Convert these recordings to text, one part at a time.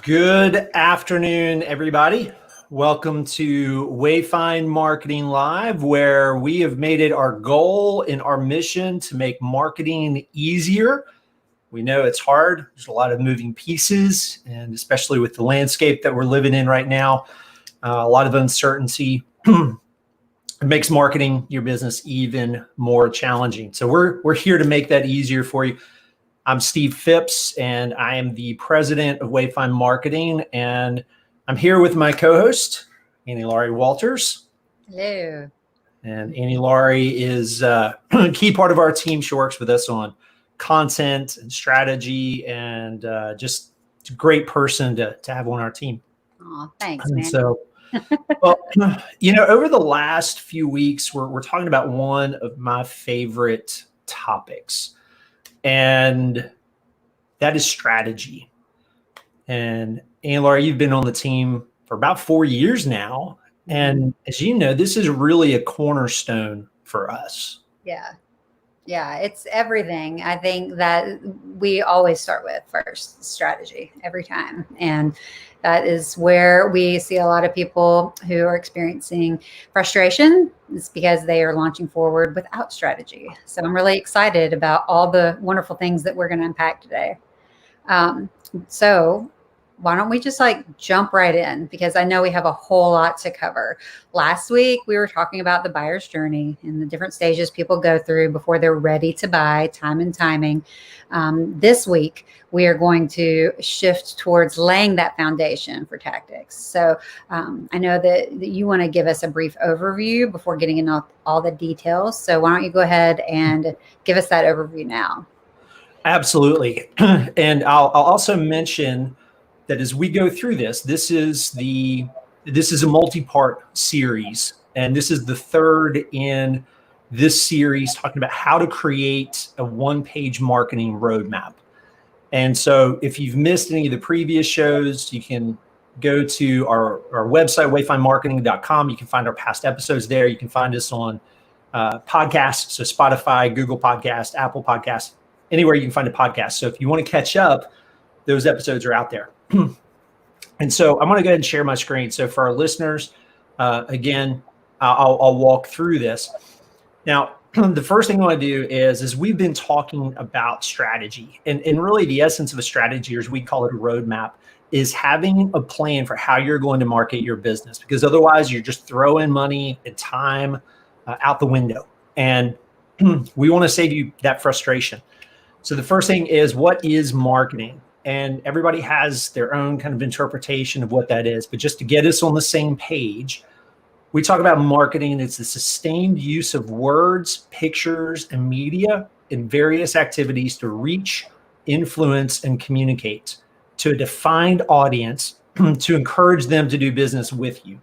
Good afternoon, everybody. Welcome to Wayfind Marketing Live, where we have made it our goal and our mission to make marketing easier. We know it's hard. There's a lot of moving pieces, and especially with the landscape that we're living in right now, a lot of uncertainty. It makes marketing your business even more challenging. So we're here to make that easier for you. I'm Steve Phipps, and I am the president of Wayfind Marketing, and I'm here with my co-host, Annie Laurie Walters. Hello. And Annie Laurie is a key part of our team. She works with us on content and strategy, and just a great person to have on our team. Oh, thanks, man. So, well, over the last few weeks, we're talking about one of my favorite topics. And that is strategy. And Annie Laurie, you've been on the team for about 4 years now. And as you know, this is really a cornerstone for us. Yeah, it's everything. I think that we always start with first strategy every time. And that is where we see a lot of people who are experiencing frustration. It's because they are launching forward without strategy. So I'm really excited about all the wonderful things that we're going to unpack today. So why don't we just jump right in, because I know we have a whole lot to cover. Last week, we were talking about the buyer's journey and the different stages people go through before they're ready to buy, time and timing. This week, we are going to shift towards laying that foundation for tactics. So I know that you want to give us a brief overview before getting into all the details. So why don't you go ahead and give us that overview now? Absolutely. And I'll also mention that as we go through this is a multi-part series, and this is the third in this series talking about how to create a one-page marketing roadmap. And so if you've missed any of the previous shows, you can go to our website, wayfindmarketing.com. You can find our past episodes there. You can find us on podcasts, so Spotify, Google Podcasts, Apple Podcasts, anywhere you can find a podcast. So if you want to catch up, those episodes are out there. And so I'm going to go ahead and share my screen. So for our listeners, again, I'll walk through this. Now, the first thing I want to do is we've been talking about strategy, and really the essence of a strategy, or as we call it, a roadmap, is having a plan for how you're going to market your business, because otherwise you're just throwing money and time out the window. And we want to save you that frustration. So the first thing is, what is marketing? And everybody has their own kind of interpretation of what that is. But just to get us on the same page, we talk about marketing. It's the sustained use of words, pictures, and media in various activities to reach, influence, and communicate to a defined audience to encourage them to do business with you.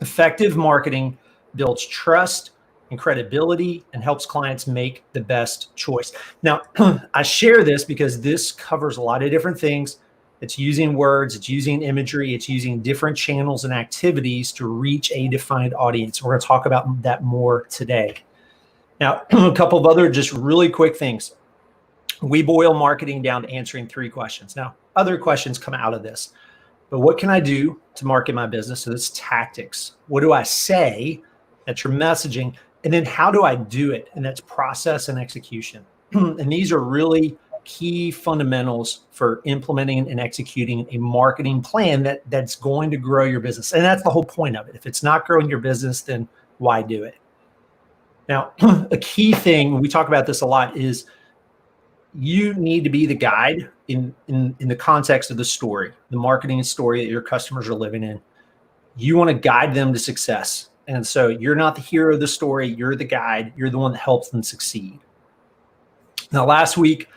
Effective marketing builds trust and credibility and helps clients make the best choice. Now, I share this because this covers a lot of different things. It's using words, it's using imagery, it's using different channels and activities to reach a defined audience. We're going to talk about that more today. Now, a couple of other just really quick things. We boil marketing down to answering 3 questions. Now, other questions come out of this, but what can I do to market my business? So that's tactics. What do I say? That's your messaging. And then how do I do it? And that's process and execution. And these are really key fundamentals for implementing and executing a marketing plan that's going to grow your business. And that's the whole point of it. If it's not growing your business, then why do it? Now, a key thing, we talk about this a lot, is you need to be the guide in the context of the story, the marketing story that your customers are living in. You want to guide them to success. And so you're not the hero of the story. You're the guide. You're the one that helps them succeed. Now, last week,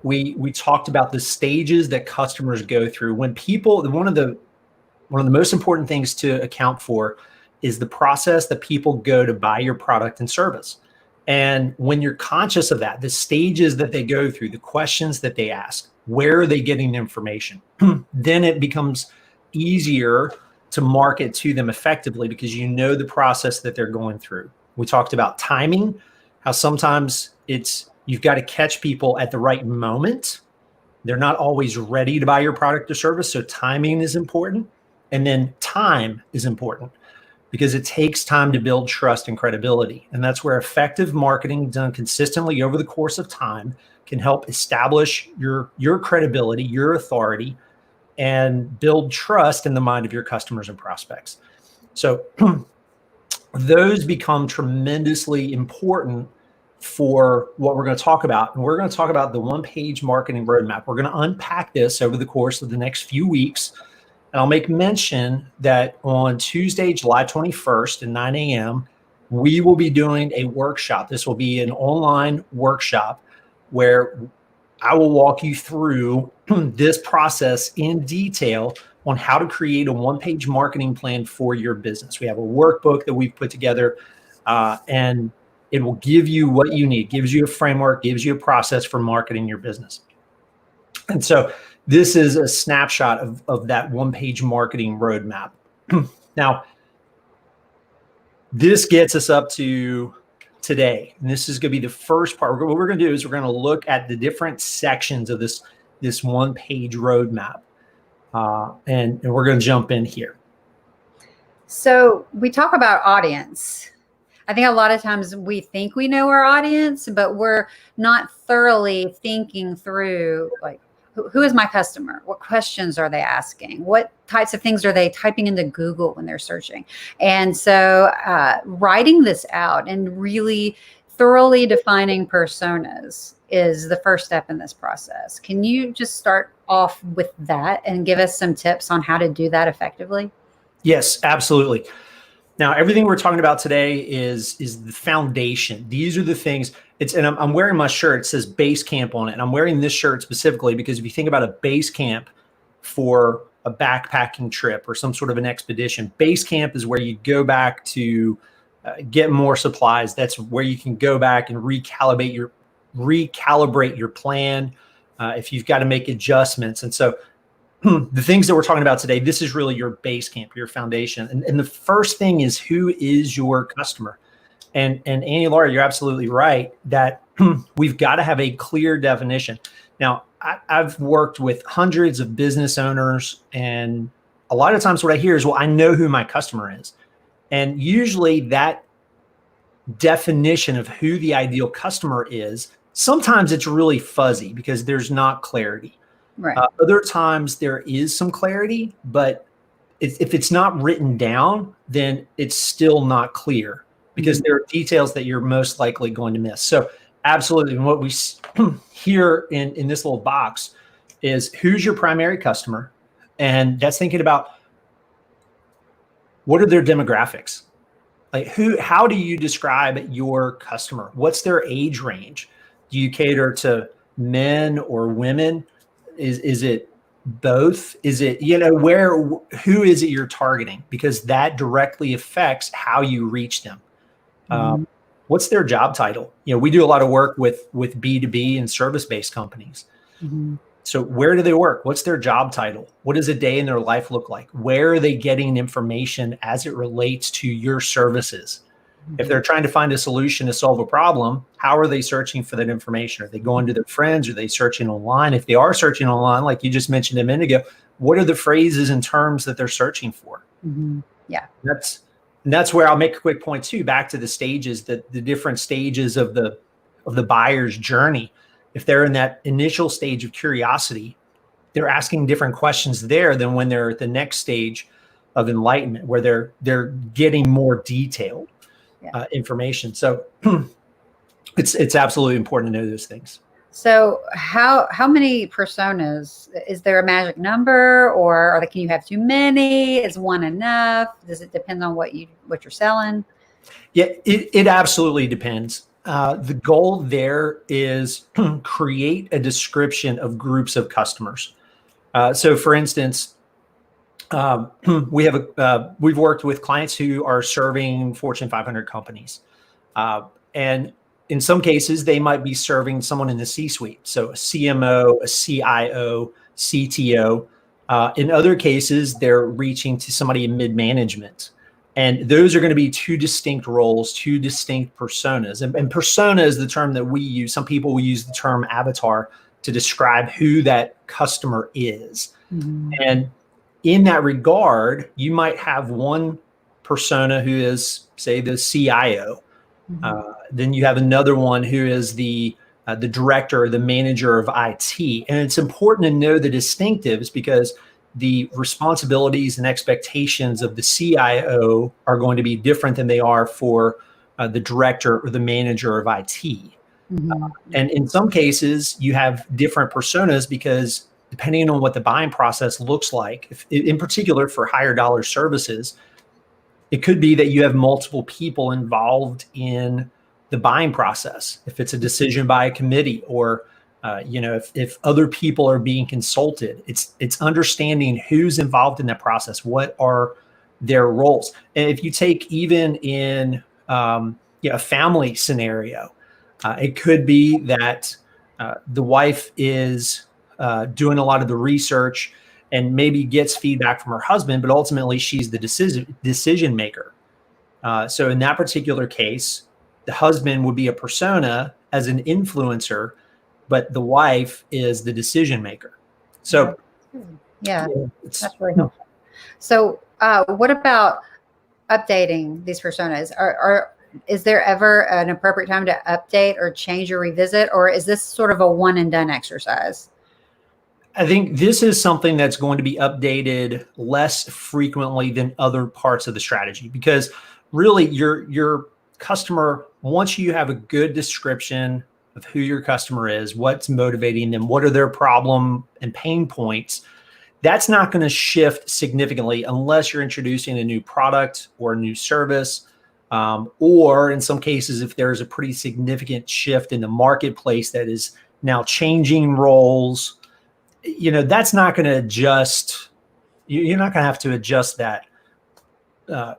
we talked about the stages that customers go through. When people, one of the most important things to account for is the process that people go to buy your product and service. And when you're conscious of that, the stages that they go through, the questions that they ask, where are they getting the information? Then it becomes easier to market to them effectively because you know the process that they're going through. We talked about timing, how sometimes you've got to catch people at the right moment They're not always ready to buy your product or service. So timing is important. And then time is important because it takes time to build trust and credibility. And that's where effective marketing done consistently over the course of time can help establish your credibility, your authority, and build trust in the mind of your customers and prospects. So those become tremendously important for what we're going to talk about. And we're going to talk about the one-page marketing roadmap. We're going to unpack this over the course of the next few weeks. And I'll make mention that on Tuesday, July 21st at 9 a.m., we will be doing a workshop. This will be an online workshop where I will walk you through this process in detail on how to create a one-page marketing plan for your business. We have a workbook that we've put together, and it will give you what you need, gives you a framework, gives you a process for marketing your business. And so this is a snapshot of that one-page marketing roadmap. Now, this gets us up to today. And this is going to be the first part. What we're going to do is we're going to look at the different sections of this one-page roadmap. And we're going to jump in here. So we talk about audience. I think a lot of times we think we know our audience, but we're not thoroughly thinking through, like, who is my customer? What questions are they asking? What types of things are they typing into Google when they're searching? And so writing this out and really thoroughly defining personas is the first step in this process. Can you just start off with that and give us some tips on how to do that effectively? Yes, absolutely. Now, everything we're talking about today is the foundation. These are the things. And I'm wearing my shirt. It says base camp on it. And I'm wearing this shirt specifically because if you think about a base camp for a backpacking trip or some sort of an expedition, base camp is where you go back to get more supplies. That's where you can go back and recalibrate your plan if you've got to make adjustments. And so the things that we're talking about today, this is really your base camp, your foundation. And the first thing is, who is your customer? And Annie Laura, you're absolutely right that we've got to have a clear definition. Now, I've worked with hundreds of business owners, and a lot of times what I hear is, well, I know who my customer is. And usually that definition of who the ideal customer is, sometimes it's really fuzzy because there's not clarity. Right. Other times there is some clarity, but if it's not written down, then it's still not clear because there are details that you're most likely going to miss. So absolutely. And what we hear in this little box is, who's your primary customer? And that's thinking about, what are their demographics? Like, how do you describe your customer? What's their age range? Do you cater to men or women? Is it both? Is it, who is it you're targeting? Because that directly affects how you reach them. What's their job title? We do a lot of work with B2B and service-based companies. So where do they work? What's their job title? What does a day in their life look like? Where are they getting information as it relates to your services? If they're trying to find a solution to solve a problem, how are they searching for that information? Are they going to their friends? Are they searching online? If they are searching online, like you just mentioned a minute ago, what are the phrases and terms that they're searching for? Yeah. That's where I'll make a quick point too, back to the stages, the different stages of the buyer's journey. If they're in that initial stage of curiosity, they're asking different questions there than when they're at the next stage of enlightenment, where they're getting more detailed information. So it's absolutely important to know those things. So how many personas? Is there a magic number, or can you have too many? Is one enough? Does it depend on what you're selling? Yeah, it absolutely depends. The goal there is create a description of groups of customers. So for instance, we've worked with clients who are serving Fortune 500 companies. And in some cases, they might be serving someone in the C-suite. So a CMO, a CIO, CTO. In other cases, they're reaching to somebody in mid-management. And those are going to be two distinct roles, two distinct personas. And persona is the term that we use. Some people will use the term avatar. to describe who that customer is. Mhm. And in that regard, you might have one persona who is, say, the CIO. Mhm. Then you have another one who is the director or the manager of IT. And it's important to know the distinctives because the responsibilities and expectations of the CIO are going to be different than they are for the director or the manager of IT. Mhm. And in some cases, you have different personas because depending on what the buying process looks like, in particular for higher dollar services, it could be that you have multiple people involved in the buying process. If it's a decision by a committee, or if other people are being consulted, it's understanding who's involved in that process. What are their roles? And if you take even in a family scenario, it could be that the wife is doing a lot of the research and maybe gets feedback from her husband, but ultimately she's the decision maker. So in that particular case, the husband would be a persona as an influencer, but the wife is the decision maker. So Yeah, it's that's really helpful. So, what about updating these personas? Is there ever an appropriate time to update or change or revisit, or is this sort of a one and done exercise? I think this is something that's going to be updated less frequently than other parts of the strategy, because really your customer, once you have a good description of who your customer is, what's motivating them, what are their problem and pain points, that's not going to shift significantly unless you're introducing a new product or a new service. Or in some cases, if there's a pretty significant shift in the marketplace that is now changing roles, that's not going to adjust. You're not going to have to adjust that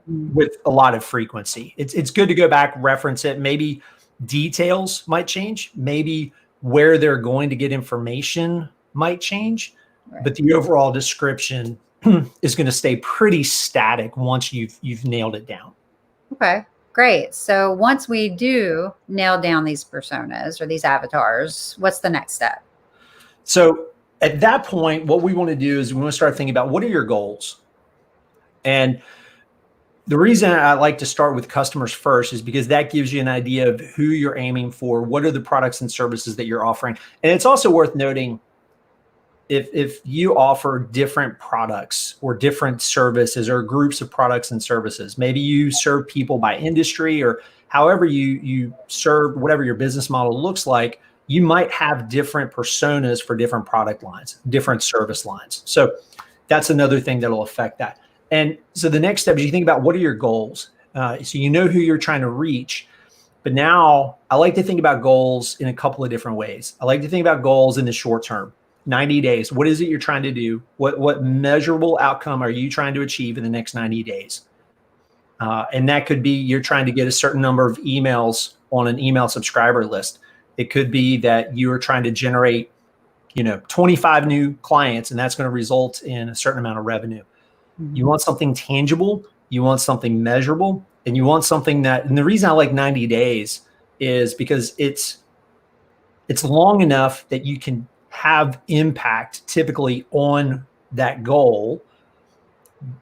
with a lot of frequency. It's good to go back, reference it. Maybe details might change. Maybe where they're going to get information might change, Right. but the overall description is going to stay pretty static once you've nailed it down. Okay, great. So once we do nail down these personas or these avatars, what's the next step? So at that point, what we want to do is we want to start thinking about what are your goals. And the reason I like to start with customers first is because that gives you an idea of who you're aiming for, what are the products and services that you're offering. And it's also worth noting, if you offer different products or different services or groups of products and services, maybe you serve people by industry or however you serve, whatever your business model looks like, you might have different personas for different product lines, different service lines. So that's another thing that'll affect that. And so the next step is you think about what are your goals. So you know who you're trying to reach. But now I like to think about goals in a couple of different ways. I like to think about goals in the short term, 90 days. What is it you're trying to do? What measurable outcome are you trying to achieve in the next 90 days? And that could be you're trying to get a certain number of emails on an email subscriber list. It could be that you are trying to generate 25 new clients, and that's going to result in a certain amount of revenue. You want something tangible, you want something measurable, and you want something and the reason I like 90 days is because it's long enough that you can have impact typically on that goal.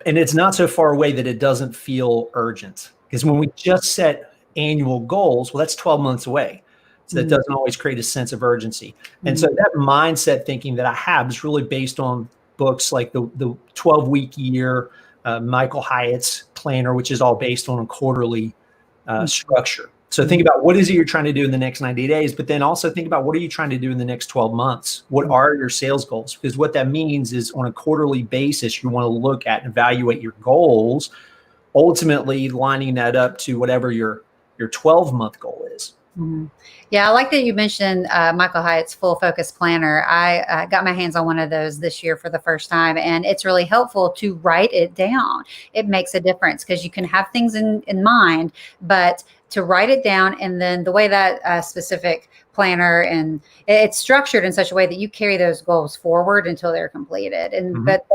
And it's not so far away that it doesn't feel urgent. Because when we just set annual goals, well, that's 12 months away. So that doesn't always create a sense of urgency. And so that mindset thinking that I have is really based on books like the 12-week year, Michael Hyatt's planner, which is all based on a quarterly structure. So think about what is it you're trying to do in the next 90 days, but then also think about what are you trying to do in the next 12 months? What are your sales goals? Because what that means is on a quarterly basis, you want to look at and evaluate your goals, ultimately lining that up to whatever your 12-month goal is. Yeah, I like that you mentioned Michael Hyatt's Full Focus Planner. I got my hands on one of those this year for the first time, and it's really helpful to write it down. It makes a difference because you can have things in mind, but to write it down, and then the way that specific planner and it's structured in such a way that you carry those goals forward until they're completed. And but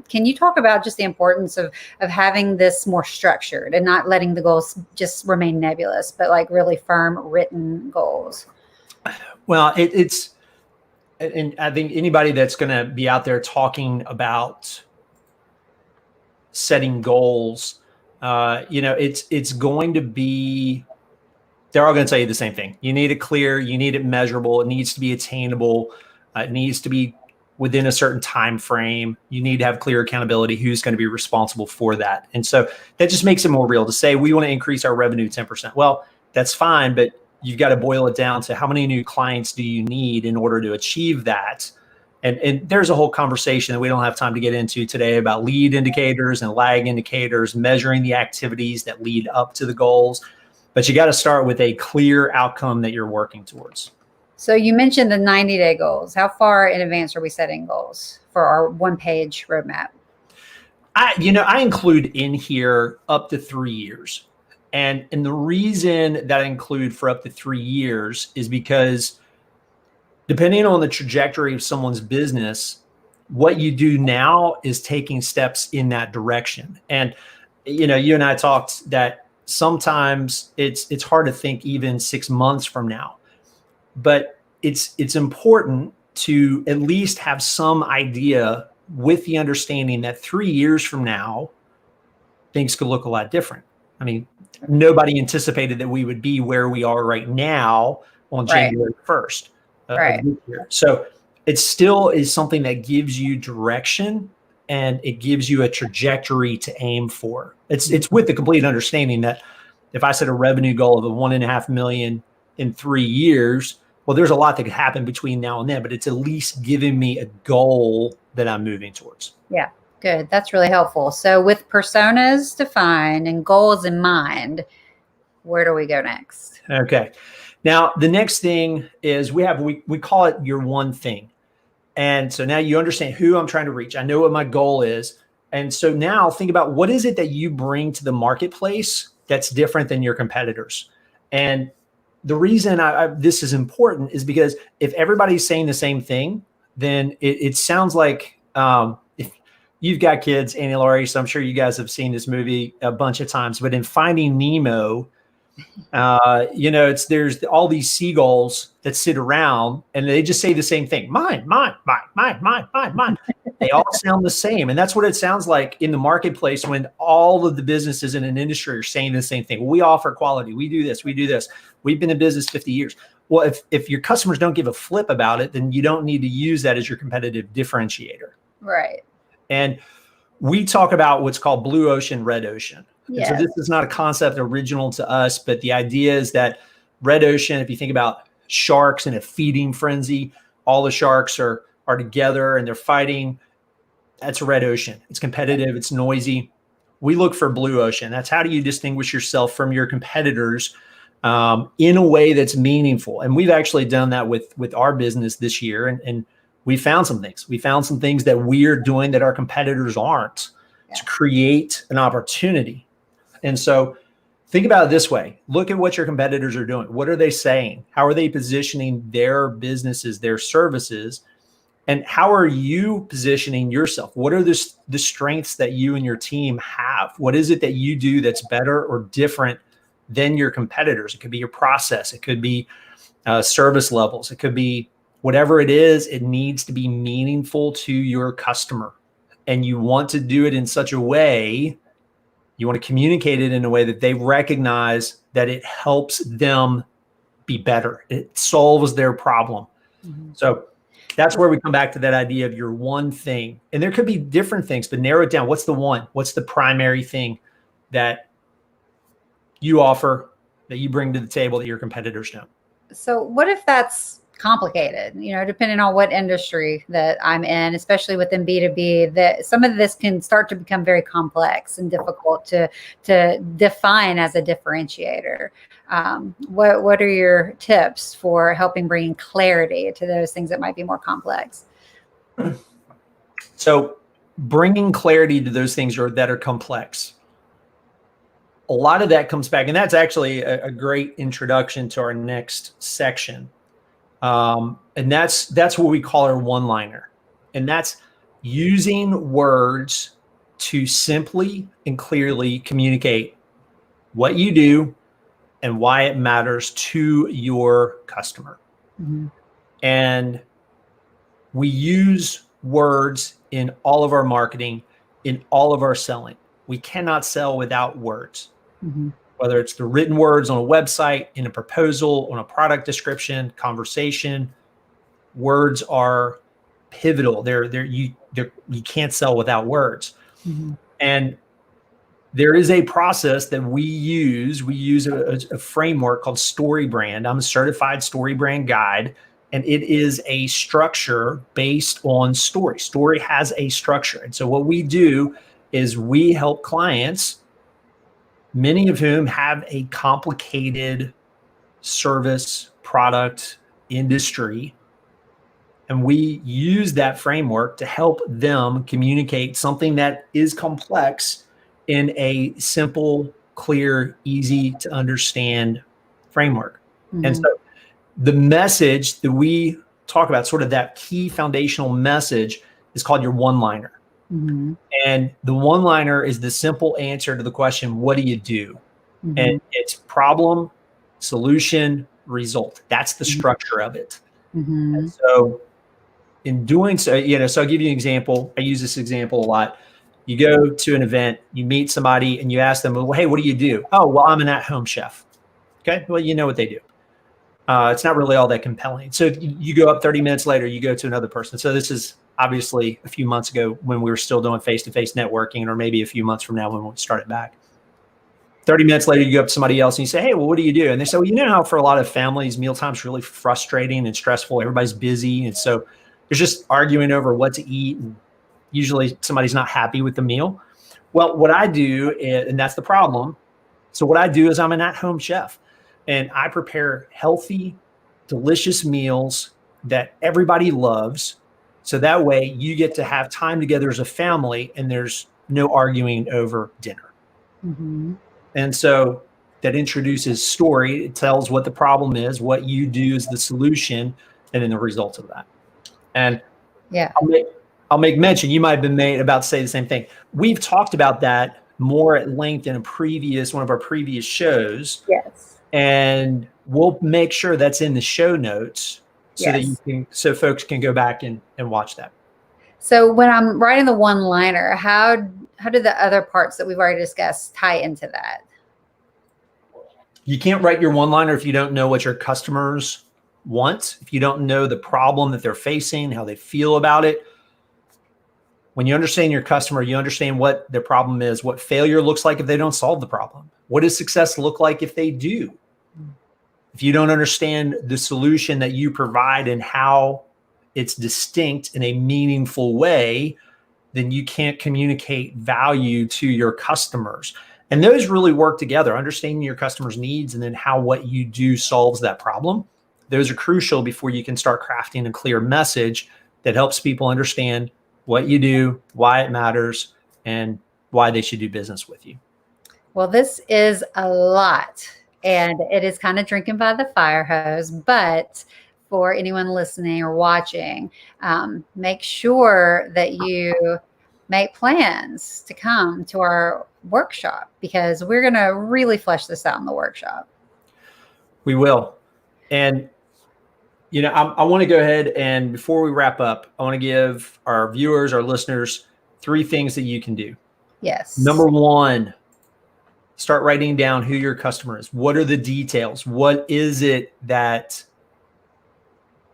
can you talk about just the importance of having this more structured and not letting the goals just remain nebulous, but like really firm written goals? Well, it's and I think anybody that's going to be out there talking about setting goals, it's going to be, they're all going to tell you the same thing. You need it clear, you need it measurable, it needs to be attainable, it needs to be within a certain time frame. You need to have clear accountability, who's going to be responsible for that. And so that just makes it more real to say we want to increase our revenue 10%. Well, that's fine, but you've got to boil it down to how many new clients do you need in order to achieve that. And there's a whole conversation that we don't have time to get into today about lead indicators and lag indicators, measuring the activities that lead up to the goals. But you got to start with a clear outcome that you're working towards. So you mentioned the 90-day goals. How far in advance are we setting goals for our one-page roadmap? I include in here up to 3 years. And the reason that I include for up to 3 years is because depending on the trajectory of someone's business, what you do now is taking steps in that direction. And, you and I talked that sometimes it's hard to think even 6 months from now, but it's important to at least have some idea with the understanding that 3 years from now, things could look a lot different. I mean, nobody anticipated that we would be where we are right now on January 1st of this year. So it still is something that gives you direction and it gives you a trajectory to aim for. It's with the complete understanding that if I set a revenue goal of $1.5 million in 3 years, well, there's a lot that could happen between now and then, but it's at least giving me a goal that I'm moving towards. Yeah. Good. That's really helpful. So with personas defined and goals in mind, where do we go next? Okay. Now, the next thing is we call it your one thing. And so now you understand who I'm trying to reach. I know what my goal is. And so now think about what is it that you bring to the marketplace that's different than your competitors. And the reason this is important is because if everybody's saying the same thing, then it sounds like, if you've got kids, Annie Laurie, so I'm sure you guys have seen this movie a bunch of times, but in Finding Nemo, there's all these seagulls that sit around and they just say the same thing. Mine, mine, mine, mine, mine, mine, mine. They all sound the same. And that's what it sounds like in the marketplace when all of the businesses in an industry are saying the same thing. We offer quality. We do this. We do this. We've been in business 50 years. Well, if your customers don't give a flip about it, then you don't need to use that as your competitive differentiator. Right. And we talk about what's called blue ocean, red ocean. Yes. So this is not a concept original to us, but the idea is that red ocean, if you think about sharks in a feeding frenzy, all the sharks are together and they're fighting. That's a red ocean. It's competitive. It's noisy. We look for blue ocean. That's how do you distinguish yourself from your competitors in a way that's meaningful. And we've actually done that with our business this year. And we found some things. We found some things that we're doing that our competitors aren't to create an opportunity. And so think about it this way. Look at what your competitors are doing. What are they saying? How are they positioning their businesses, their services? And how are you positioning yourself? What are the strengths that you and your team have? What is it that you do that's better or different than your competitors? It could be your process. It could be service levels. It could be whatever it is. It needs to be meaningful to your customer. And you want to do it in such a way, you want to communicate it in a way that they recognize that it helps them be better. It solves their problem. Mm-hmm. So that's where we come back to that idea of your one thing. And there could be different things, but narrow it down. What's the one? What's the primary thing that you offer, that you bring to the table that your competitors don't? So what if that's complicated, depending on what industry that I'm in, especially within B2B, that some of this can start to become very complex and difficult to define as a differentiator. What are your tips for helping bring clarity to those things that might be more complex? So bringing clarity to those things that are complex. A lot of that comes back, and that's actually a great introduction to our next section. And that's what we call our one-liner. And that's using words to simply and clearly communicate what you do and why it matters to your customer. Mm-hmm. And We use words in all of our marketing, in all of our selling. We cannot sell without words. Mm-hmm. Whether it's the written words on a website, in a proposal, on a product description, conversation, words are pivotal. You can't sell without words. Mm-hmm. And there is a process that we use. We use a framework called Story Brand. I'm a certified Story Brand guide, and it is a structure based on story. Story has a structure. And so what we do is we help clients, many of whom have a complicated service, product, industry, and we use that framework to help them communicate something that is complex in a simple, clear, easy to understand framework. Mm-hmm. And so the message that we talk about, sort of that key foundational message, is called your one-liner. Mm-hmm. And the one-liner is the simple answer to the question, what do you do? Mm-hmm. And it's problem, solution, result. That's the Mm-hmm. structure of it. Mm-hmm. And so in doing so, so I'll give you an example. I use this example a lot. You go to an event, you meet somebody, and you ask them, well, hey, what do you do? Oh, well, I'm an at-home chef. Okay, well, you know what they do. It's not really all that compelling. So you go up 30 minutes later, you go to another person. So this is obviously a few months ago when we were still doing face-to-face networking, or maybe a few months from now when we start it back. 30 minutes later, you go up to somebody else and you say, hey, well, what do you do? And they say, well, you know how for a lot of families, mealtime is really frustrating and stressful. Everybody's busy. And so there's just arguing over what to eat. And usually somebody's not happy with the meal. Well, what I do, and that's the problem. So what I do is I'm an at-home chef, and I prepare healthy, delicious meals that everybody loves. So that way you get to have time together as a family and there's no arguing over dinner. Mm-hmm. And so that introduces story. It tells what the problem is, what you do is the solution, and then the results of that. And yeah, I'll make mention, you might have been about to say the same thing. We've talked about that more at length in one of our previous shows. Yes. And we'll make sure that's in the show notes so Yes. that so folks can go back and watch that. So when I'm writing the one-liner, how do the other parts that we've already discussed tie into that? You can't write your one-liner if you don't know what your customers want, if you don't know the problem that they're facing, how they feel about it. When you understand your customer, you understand what their problem is, what failure looks like if they don't solve the problem. What does success look like if they do? If you don't understand the solution that you provide and how it's distinct in a meaningful way, then you can't communicate value to your customers. And those really work together, understanding your customers' needs and then how what you do solves that problem. Those are crucial before you can start crafting a clear message that helps people understand what you do, why it matters, and why they should do business with you. Well, this is a lot, and it is kind of drinking by the fire hose, but for anyone listening or watching, make sure that you make plans to come to our workshop, because we're going to really flesh this out in the workshop. We will. And I want to go ahead and before we wrap up, I want to give our viewers, our listeners, 3 things that you can do. Yes. Number 1, start writing down who your customer is. What are the details? What is it that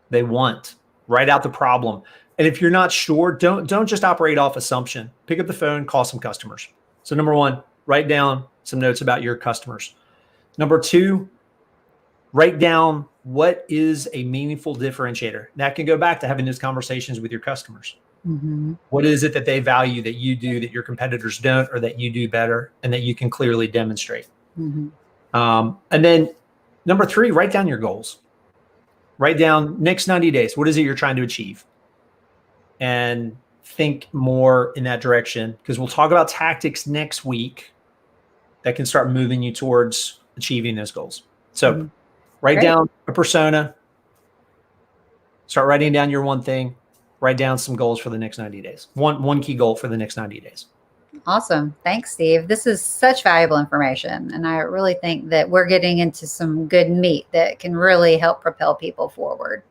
they want? Write out the problem. And if you're not sure, don't just operate off assumption. Pick up the phone, call some customers. So number 1, write down some notes about your customers. Number 2, write down what is a meaningful differentiator. That can go back to having those conversations with your customers. Mm-hmm. What is it that they value that you do that your competitors don't, or that you do better and that you can clearly demonstrate? Mm-hmm. And then number 3, write down your goals. Write down next 90 days. What is it you're trying to achieve? And think more in that direction, because we'll talk about tactics next week that can start moving you towards achieving those goals. So write down a persona, start writing down your one thing, write down some goals for the next 90 days. One key goal for the next 90 days. Awesome. Thanks, Steve. This is such valuable information. And I really think that we're getting into some good meat that can really help propel people forward.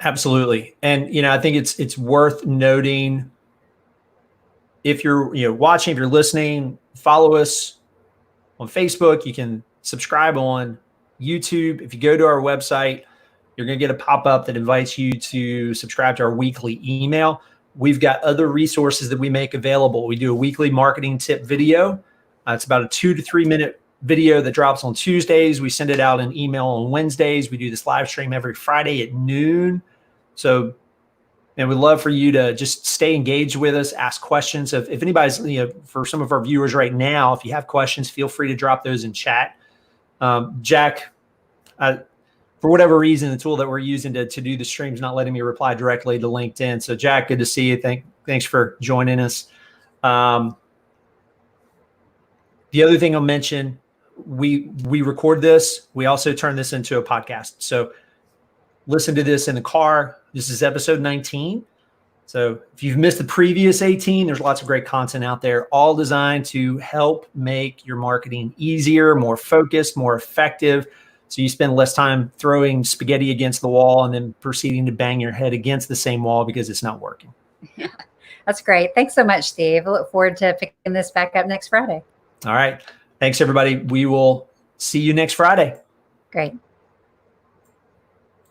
Absolutely. And, I think it's worth noting, if you're, watching, if you're listening, follow us on Facebook. You can subscribe on YouTube. If you go to our website, you're going to get a pop-up that invites you to subscribe to our weekly email. We've got other resources that we make available. We do a weekly marketing tip video. It's about a 2 to 3 minute video that drops on Tuesdays. We send it out in email on Wednesdays. We do this live stream every Friday at noon. So, and we'd love for you to just stay engaged with us, ask questions. If anybody's, for some of our viewers right now, if you have questions, feel free to drop those in chat. Jack, for whatever reason, the tool that we're using to do the stream is not letting me reply directly to LinkedIn. So Jack, good to see you. Thanks for joining us. The other thing I'll mention, we record this. We also turn this into a podcast. So listen to this in the car. This is episode 19. So if you've missed the previous 18, there's lots of great content out there, all designed to help make your marketing easier, more focused, more effective. So you spend less time throwing spaghetti against the wall and then proceeding to bang your head against the same wall because it's not working. Yeah, that's great. Thanks so much, Steve. I look forward to picking this back up next Friday. All right. Thanks, everybody. We will see you next Friday. Great.